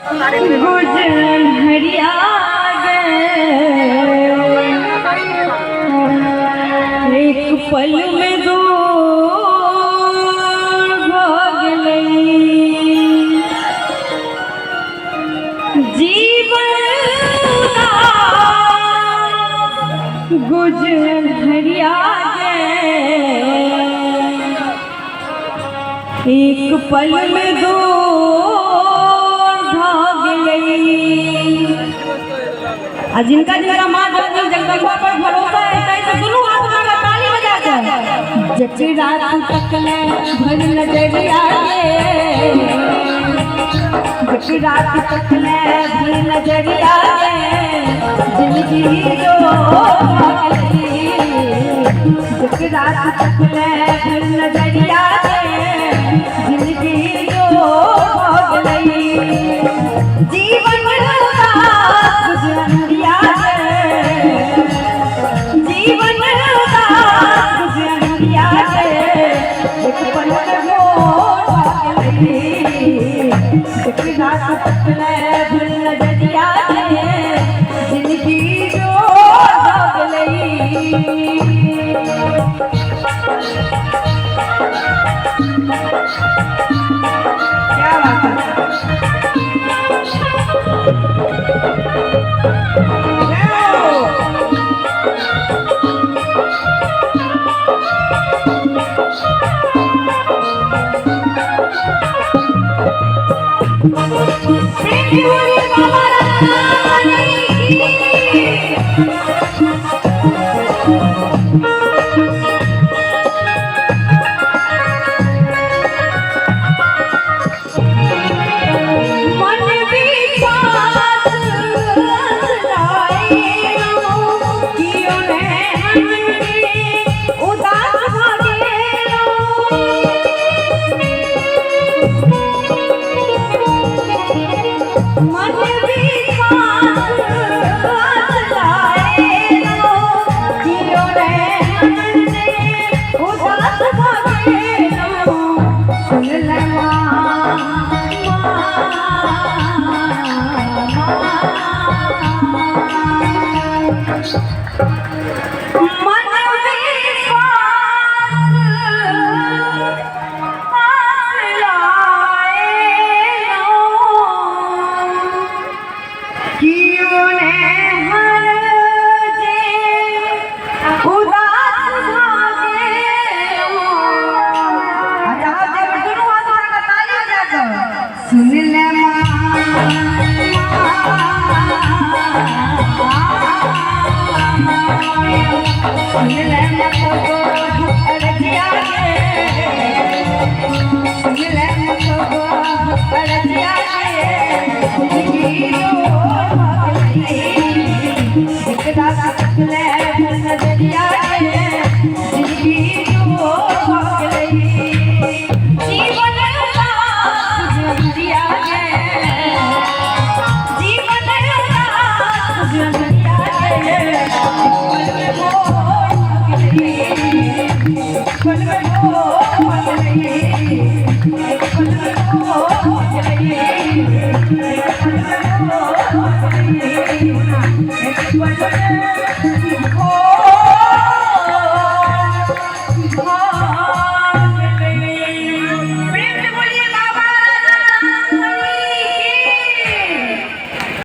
गुजर हरिया एक पल में दो जीवन गुजर हरिया एक पल में दो जिनका जिनका माँ जगदम्बा जगदम्बा पर भरोसा है ऐसे दोनों हाथ में ताली बजाकर जची रात तक ले भर नजरिया जची रात तक ले भर नजरिया जिंदगी जो जची रात तक ले भर नजरिया जिंदगी जो जीवन जिंदगी जो क्या What